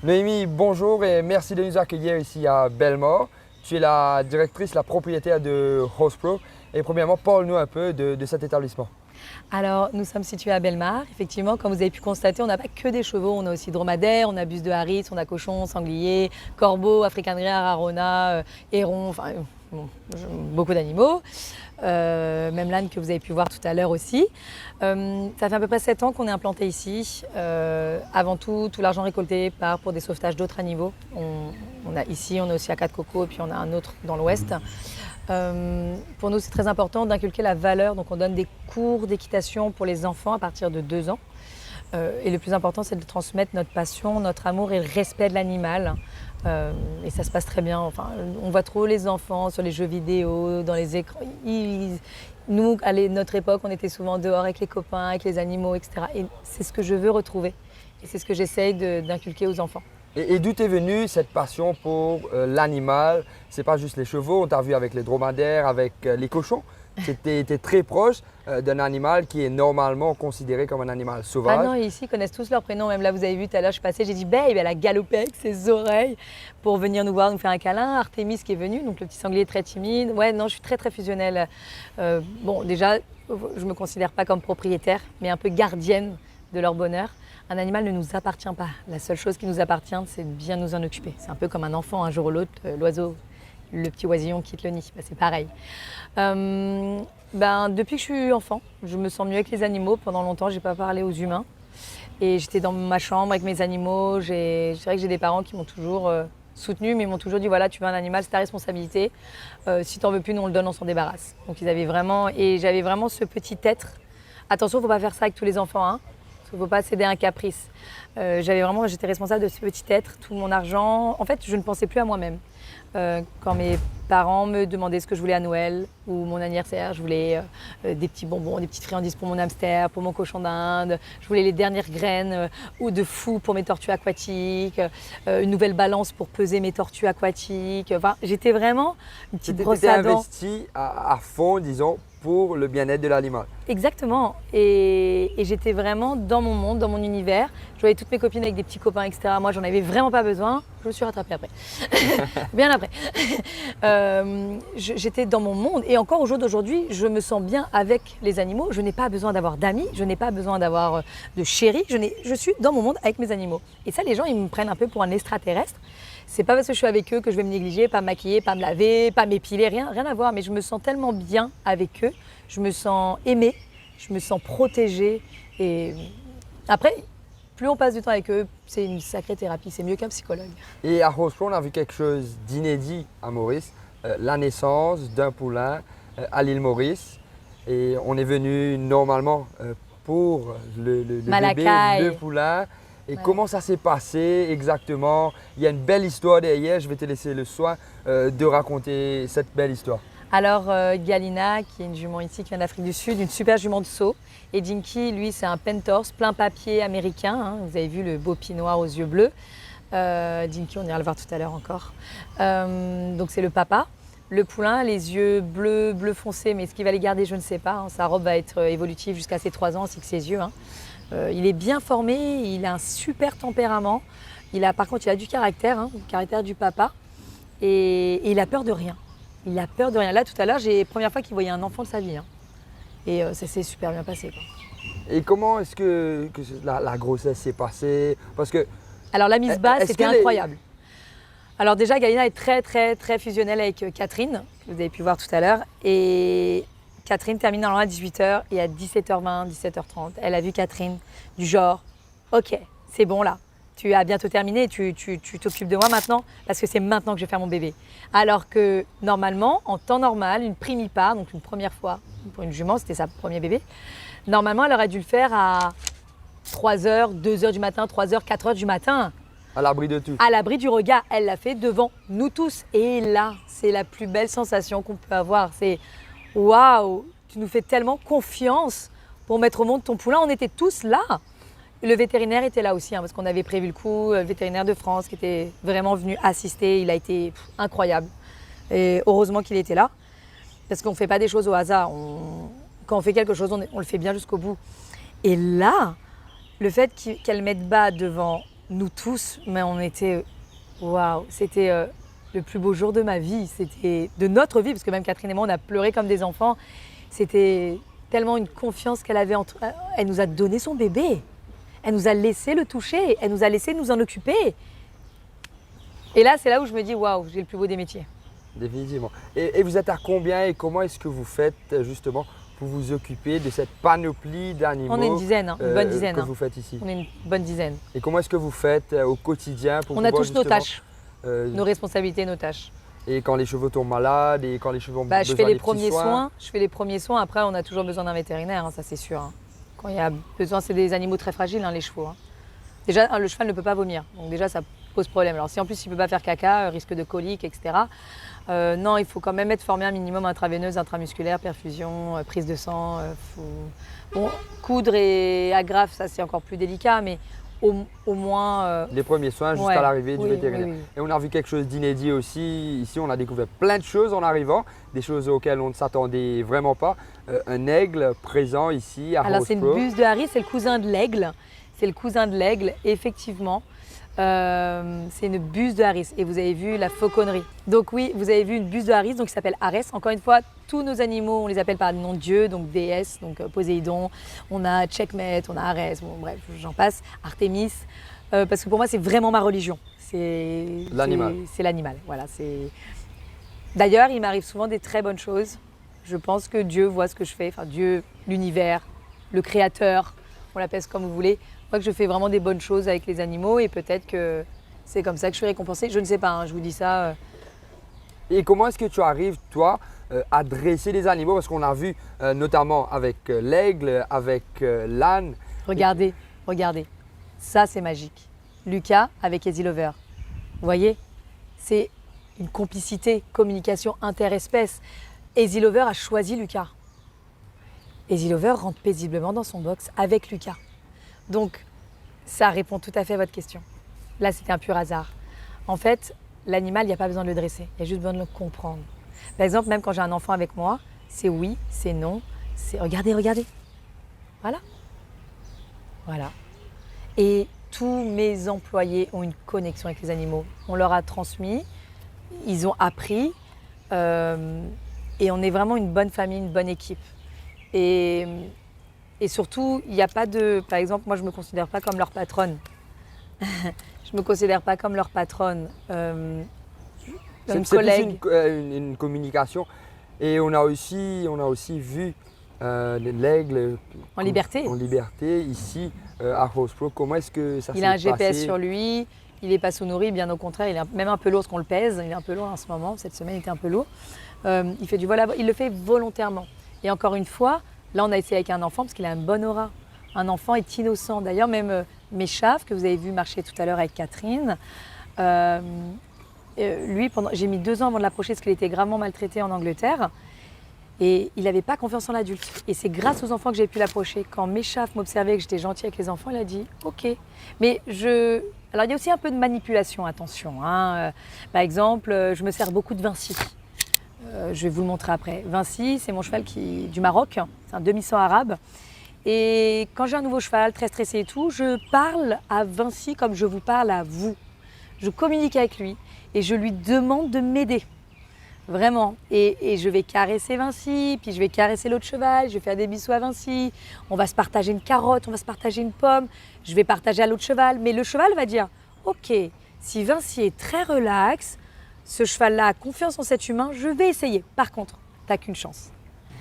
Noémie, bonjour et merci de nous accueillir ici à Bellemare. Tu es la directrice, la propriétaire de Horsepro. Et premièrement, parle-nous un peu de cet établissement. Alors, nous sommes situés à Bellemare. Effectivement, comme vous avez pu constater, on n'a pas que des chevaux. On a aussi dromadaires, on a bus de Harris, on a cochons, sangliers, corbeaux, African Grey, Ararona, hérons, beaucoup d'animaux. Même l'âne que vous avez pu voir tout à l'heure aussi. Ça fait à peu près 7 ans qu'on est implanté ici. Avant tout l'argent récolté part pour des sauvetages d'autres animaux. On a ici, on a aussi à Quatre-Cocos et puis on a un autre dans l'ouest. Pour nous, c'est très important d'inculquer la valeur. Donc, on donne des cours d'équitation pour les enfants à partir de 2 ans. Et le plus important, c'est de transmettre notre passion, notre amour et le respect de l'animal. Et ça se passe très bien. Enfin, on voit trop les enfants sur les jeux vidéo, dans les écrans. Nous, à notre époque, on était souvent dehors avec les copains, avec les animaux, etc. Et c'est ce que je veux retrouver. Et c'est ce que j'essaye d'inculquer aux enfants. Et d'où est venue cette passion pour l'animal? C'est pas juste les chevaux, on t'a vu avec les dromadaires, avec les cochons. Tu étais très proche d'un animal qui est normalement considéré comme un animal sauvage. Ah non, ici, ils connaissent tous leurs prénoms. Même là, vous avez vu tout à l'heure, je suis passée, j'ai dit Babe, elle a galopé avec ses oreilles pour venir nous voir, nous faire un câlin. Artémis qui est venu, donc le petit sanglier très timide. Ouais, non, je suis très très fusionnelle. Bon, déjà, je me considère pas comme propriétaire, mais un peu gardienne de leur bonheur. Un animal ne nous appartient pas. La seule chose qui nous appartient, c'est de bien nous en occuper. C'est un peu comme un enfant, un jour ou l'autre, l'oiseau, le petit oisillon quitte le nid. Ben, c'est pareil. Depuis que je suis enfant, je me sens mieux avec les animaux. Pendant longtemps, je n'ai pas parlé aux humains. Et j'étais dans ma chambre avec mes animaux. C'est vrai que j'ai des parents qui m'ont toujours soutenue, mais ils m'ont toujours dit, voilà, tu veux un animal, c'est ta responsabilité. Si tu n'en veux plus, nous on le donne, on s'en débarrasse. Donc ils avaient vraiment, et j'avais vraiment ce petit être. Attention, il ne faut pas faire ça avec tous les enfants, hein. Il ne faut pas céder à un caprice. J'étais responsable de ce petit être, tout mon argent. En fait, je ne pensais plus à moi-même. Quand mes parents me demandaient ce que je voulais à Noël ou mon anniversaire, je voulais des petits bonbons, des petites friandises pour mon hamster, pour mon cochon d'Inde. Je voulais les dernières graines ou de fou pour mes tortues aquatiques, une nouvelle balance pour peser mes tortues aquatiques. Enfin, j'étais vraiment une petite brosse à dents. Investi à fond, disons, pour le bien-être de l'animal. Exactement. Et j'étais vraiment dans mon monde, dans mon univers. Je voyais toutes mes copines avec des petits copains, etc. Moi, j'en avais vraiment pas besoin. Je me suis rattrapée après. Bien après. J'étais dans mon monde. Et encore au jour d'aujourd'hui, je me sens bien avec les animaux. Je n'ai pas besoin d'avoir d'amis. Je n'ai pas besoin d'avoir de chéris. Je suis dans mon monde avec mes animaux. Et ça, les gens, ils me prennent un peu pour un extraterrestre. C'est pas parce que je suis avec eux que je vais me négliger, pas me maquiller, pas me laver, pas m'épiler, rien à voir. Mais je me sens tellement bien avec eux. Je me sens aimée. Je me sens protégée. Et après, plus on passe du temps avec eux, c'est une sacrée thérapie. C'est mieux qu'un psychologue. Et à Horsepro, on a vu quelque chose d'inédit à Maurice, la naissance d'un poulain à l'île Maurice. Et on est venu normalement pour le bébé, le poulain. Et comment ça s'est passé exactement? Il y a une belle histoire derrière. Je vais te laisser le soin de raconter cette belle histoire. Alors Galina, qui est une jument ici, qui vient d'Afrique du Sud, une super jument de saut. Et Dinky, lui, c'est un pentorse plein papier américain. Hein. Vous avez vu le beau pied noir aux yeux bleus. Dinky, on ira le voir tout à l'heure encore. Donc c'est le papa. Le poulain, les yeux bleus, bleu foncé, mais ce qu'il va les garder, je ne sais pas. Hein. Sa robe va être évolutive jusqu'à ses 3 ans, ainsi que ses yeux. Hein. Il est bien formé, il a un super tempérament. Par contre, il a du caractère, hein, le caractère du papa. Et il a peur de rien. Il a peur de rien. Là, tout à l'heure, j'ai la première fois qu'il voyait un enfant de sa vie. Hein. Et ça s'est super bien passé, quoi. Et comment est-ce que la grossesse s'est passée? Parce que alors la mise bas, c'était incroyable. Alors déjà, Galina est très très très fusionnelle avec Catherine, que vous avez pu voir tout à l'heure. Et Catherine termine normalement à 18h et à 17h20, 17h30, elle a vu Catherine du genre « Ok, c'est bon là, tu as bientôt terminé, tu t'occupes de moi maintenant parce que c'est maintenant que je vais faire mon bébé. » Alors que normalement, en temps normal, une primipare, donc une première fois pour une jument, c'était sa premier bébé, normalement elle aurait dû le faire à 3h, 2h du matin, 3h, 4h du matin. À l'abri de tout. À l'abri du regard. Elle l'a fait devant nous tous. Et là, c'est la plus belle sensation qu'on peut avoir. C'est waouh, tu nous fais tellement confiance pour mettre au monde ton poulain. On était tous là. Le vétérinaire était là aussi, hein, parce qu'on avait prévu le coup. Le vétérinaire de France qui était vraiment venu assister. Il a été incroyable. Et heureusement qu'il était là. Parce qu'on ne fait pas des choses au hasard. Quand on fait quelque chose, on le fait bien jusqu'au bout. Et là, le fait qu'elle mette bas devant nous tous, mais on était, waouh, c'était le plus beau jour de ma vie, c'était de notre vie, parce que même Catherine et moi, on a pleuré comme des enfants. C'était tellement une confiance qu'elle avait entre... Elle nous a donné son bébé, elle nous a laissé le toucher, elle nous a laissé nous en occuper. Et là, c'est là où je me dis, waouh, j'ai le plus beau des métiers. Définitivement. Et vous êtes à combien et comment est-ce que vous faites justement pour vous occuper de cette panoplie d'animaux? On est une dizaine, hein, une bonne dizaine. Que vous faites ici. On est une bonne dizaine. Et comment est-ce que vous faites au quotidien pour On a pouvoir tous nos tâches, nos responsabilités, nos tâches. Et quand les chevaux tombent malades et quand les chevaux ont besoin je fais des les petits premiers soins. soins. Je fais les premiers soins. Après, on a toujours besoin d'un vétérinaire, hein, ça c'est sûr. Hein. Quand il y a besoin, c'est des animaux très fragiles, hein, les chevaux. Hein. Déjà, le cheval ne peut pas vomir, donc déjà ça pose problème. Alors si en plus il ne peut pas faire caca, risque de colique, etc. Non, il faut quand même être formé un minimum intraveineuse, intramusculaire, perfusion, prise de sang. Bon, coudre et agrafe, ça c'est encore plus délicat, mais au moins… Les premiers soins jusqu'à l'arrivée du vétérinaire. Oui. Et on a vu quelque chose d'inédit aussi. Ici, on a découvert plein de choses en arrivant, des choses auxquelles on ne s'attendait vraiment pas. Un aigle présent ici à Horse Pro. Alors c'est une buste de Harry, c'est le cousin de l'aigle. C'est le cousin de l'aigle, effectivement. C'est une buste de Harris et vous avez vu la fauconnerie. Donc oui, vous avez vu une buste de Harris donc qui s'appelle Arès. Encore une fois, tous nos animaux, on les appelle par le nom de Dieu, donc déesse, donc Poséidon. On a Checkmate, on a Arès, bon bref, j'en passe, Artémis. Parce que pour moi, c'est vraiment ma religion. C'est l'animal. C'est l'animal, voilà. D'ailleurs, il m'arrive souvent des très bonnes choses. Je pense que Dieu voit ce que je fais, enfin Dieu, l'univers, le créateur, on l'appelle comme vous voulez. Je crois que je fais vraiment des bonnes choses avec les animaux et peut-être que c'est comme ça que je suis récompensée. Je ne sais pas, hein, je vous dis ça. Et comment est-ce que tu arrives, toi, à dresser les animaux? Parce qu'on a vu notamment avec l'aigle, avec l'âne. Regardez, regardez. Ça, c'est magique. Lucas avec Easy Lover. Vous voyez? C'est une complicité, communication interespèce. Easy Lover a choisi Lucas. Easy Lover rentre paisiblement dans son box avec Lucas. Donc, ça répond tout à fait à votre question. Là, c'était un pur hasard. En fait, l'animal, il n'y a pas besoin de le dresser. Il y a juste besoin de le comprendre. Par exemple, même quand j'ai un enfant avec moi, c'est oui, c'est non, c'est regardez, regardez. Voilà. Voilà. Et tous mes employés ont une connexion avec les animaux. On leur a transmis, ils ont appris et on est vraiment une bonne famille, une bonne équipe. Et surtout, il n'y a pas de… Par exemple, moi, je ne me considère pas comme leur patronne. Je ne me considère pas comme leur patronne. C'est collègue. Plus une communication. Et on a aussi vu l'aigle en liberté. En liberté, ici, à Horse Pro. Comment est-ce que ça s'est passé? Il a un GPS sur lui. Il n'est pas sous-nourri, bien au contraire. Il est même un peu lourd parce qu'on le pèse. Il est un peu lourd en ce moment. Cette semaine, il était un peu lourd. Il fait du vol à vol. Il le fait volontairement. Et encore une fois, là, on a essayé avec un enfant parce qu'il a une bonne aura. Un enfant est innocent. D'ailleurs, même Méchaf, que vous avez vu marcher tout à l'heure avec Catherine, lui, j'ai mis 2 ans avant de l'approcher parce qu'il était gravement maltraité en Angleterre. Et il n'avait pas confiance en l'adulte. Et c'est grâce aux enfants que j'ai pu l'approcher. Quand Méchaf m'observait que j'étais gentille avec les enfants, il a dit « Ok ». Mais alors, il y a aussi un peu de manipulation, attention. Hein. Par exemple, je me sers beaucoup de Vinci. Je vais vous le montrer après. Vinci, c'est mon cheval du Maroc, c'est un demi-sang arabe. Et quand j'ai un nouveau cheval, très stressé et tout, je parle à Vinci comme je vous parle à vous. Je communique avec lui et je lui demande de m'aider. Vraiment. Et je vais caresser Vinci, puis je vais caresser l'autre cheval, je vais faire des bisous à Vinci. On va se partager une carotte, on va se partager une pomme. Je vais partager à l'autre cheval. Mais le cheval va dire, ok, si Vinci est très relax, ce cheval-là a confiance en cet humain, je vais essayer. Par contre, t'as qu'une chance.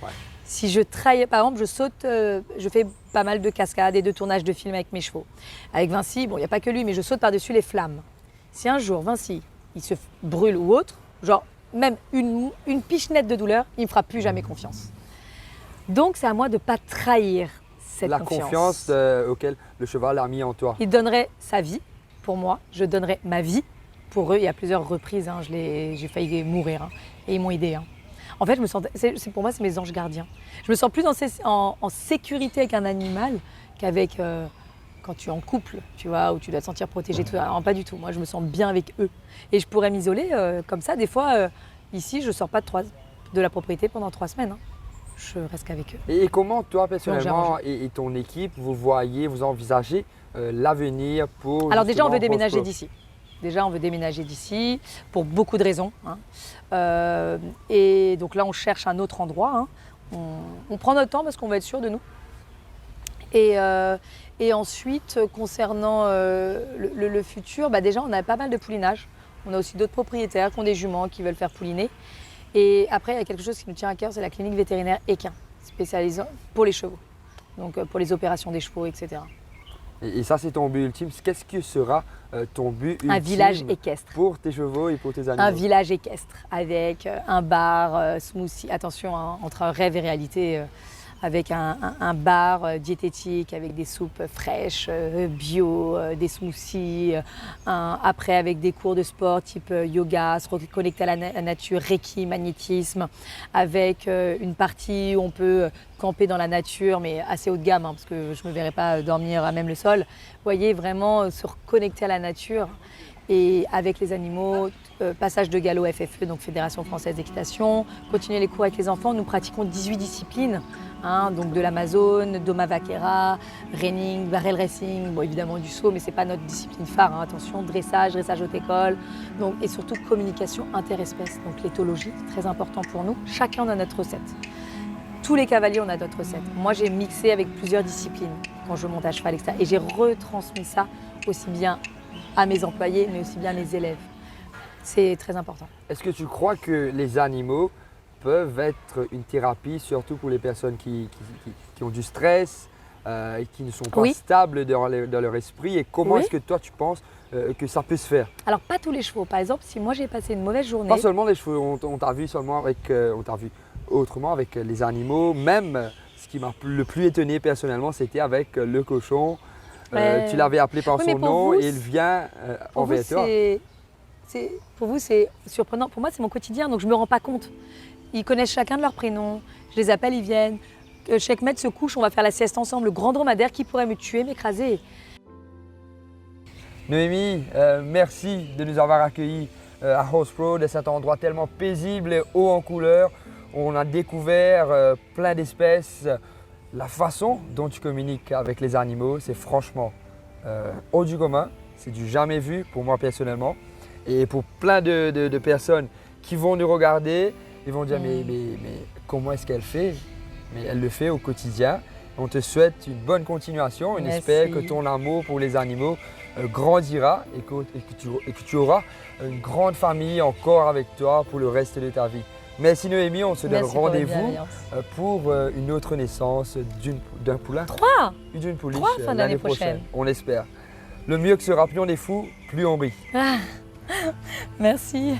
Ouais. Si je trahis, par exemple, je saute, je fais pas mal de cascades et de tournages de films avec mes chevaux. Avec Vinci, bon, il n'y a pas que lui, mais je saute par-dessus les flammes. Si un jour, Vinci, il se brûle ou autre, genre même une pichenette de douleur, il ne me fera plus jamais confiance. Donc, c'est à moi de ne pas trahir cette confiance. La confiance auquel le cheval a mis en toi. Il donnerait sa vie pour moi, je donnerais ma vie pour eux. Il y a plusieurs reprises, hein, j'ai failli mourir hein, et ils m'ont aidé. Hein. En fait, pour moi, c'est mes anges gardiens. Je me sens plus en sécurité avec un animal qu'avec quand tu es en couple, tu vois, où tu dois te sentir protégé. Non, pas du tout. Moi, je me sens bien avec eux. Et je pourrais m'isoler comme ça. Des fois, ici, je ne sors pas de la propriété pendant 3 semaines. Hein. je reste qu'avec eux. Et comment toi personnellement j'arrange. et ton équipe, vous voyez, vous envisagez l'avenir pour… Alors déjà, on justement veut déménager Rose Pro? d'ici. Déjà, on veut déménager d'ici pour beaucoup de raisons, hein. Et donc là, on cherche un autre endroit, hein. On prend notre temps parce qu'on veut être sûr de nous. Et ensuite, concernant le futur, bah déjà, on a pas mal de poulinage. On a aussi d'autres propriétaires qui ont des juments qui veulent faire pouliner. Et après, il y a quelque chose qui nous tient à cœur, c'est la clinique vétérinaire équin, spécialisée pour les chevaux, donc pour les opérations des chevaux, etc. Et ça, c'est ton but ultime. Qu'est-ce que sera ton but ultime Un village équestre. pour tes chevaux et pour tes animaux? Un village équestre avec un bar, smoothie, attention, hein, entre rêve et réalité, avec un bar diététique, avec des soupes fraîches, bio, des smoothies, après avec des cours de sport type yoga, se reconnecter à la nature, reiki, magnétisme, avec une partie où on peut camper dans la nature, mais assez haut de gamme, hein, parce que je ne me verrais pas dormir à même le sol. Vous voyez, vraiment se reconnecter à la nature. Et avec les animaux, passage de galop FFE, donc Fédération Française d'Équitation, continuer les cours avec les enfants. Nous pratiquons 18 disciplines, hein, donc de l'Amazone, Doma Vaquera, reining, barrel racing, bon, évidemment du saut, mais ce n'est pas notre discipline phare, hein, attention, dressage haute école, donc, et surtout communication interespèces, donc l'éthologie, très important pour nous. Chacun a notre recette. Tous les cavaliers, on a notre recette. Moi, j'ai mixé avec plusieurs disciplines quand je monte à cheval, etc. Et j'ai retransmis ça aussi bien à mes employés, mais aussi bien les élèves. C'est très important. Est-ce que tu crois que les animaux peuvent être une thérapie, surtout pour les personnes qui ont du stress et qui ne sont pas Oui. stables dans leur esprit? Et comment Oui. est-ce que toi, tu penses que ça peut se faire? Alors, pas tous les chevaux. Par exemple, si moi j'ai passé une mauvaise journée, Pas seulement les chevaux, on t'a vu seulement avec, on t'a vu autrement avec les animaux. Même ce qui m'a le plus étonné personnellement, c'était avec le cochon. Tu l'avais appelé par Oui, mais son pour nom vous, et il vient pour vous, envers toi. pour vous, c'est surprenant. Pour moi, c'est mon quotidien, donc je ne me rends pas compte. Ils connaissent chacun de leurs prénoms. Je les appelle, ils viennent. Checkmate se couche, on va faire la sieste ensemble. Le grand dromadaire qui pourrait me tuer, m'écraser. Noémie, merci de nous avoir accueillis à Rose Pro, de cet endroit tellement paisible et haut en couleur. On a découvert plein d'espèces. La façon dont tu communiques avec les animaux, c'est franchement haut du commun. C'est du jamais vu pour moi personnellement. Et pour plein de personnes qui vont nous regarder, ils vont dire mais comment est-ce qu'elle fait? Mais elle le fait au quotidien. On te souhaite une bonne continuation. On Merci. espère que ton amour pour les animaux grandira et que tu auras une grande famille encore avec toi pour le reste de ta vie. Merci Noémie, on se donne Merci pour votre rendez-vous bienveillance. pour une autre naissance d'un poulain. 3 Ou d'une pouliche 3 fin d'année prochaine. On espère. Le mieux que sera, plus on est fou, plus on brille. Merci.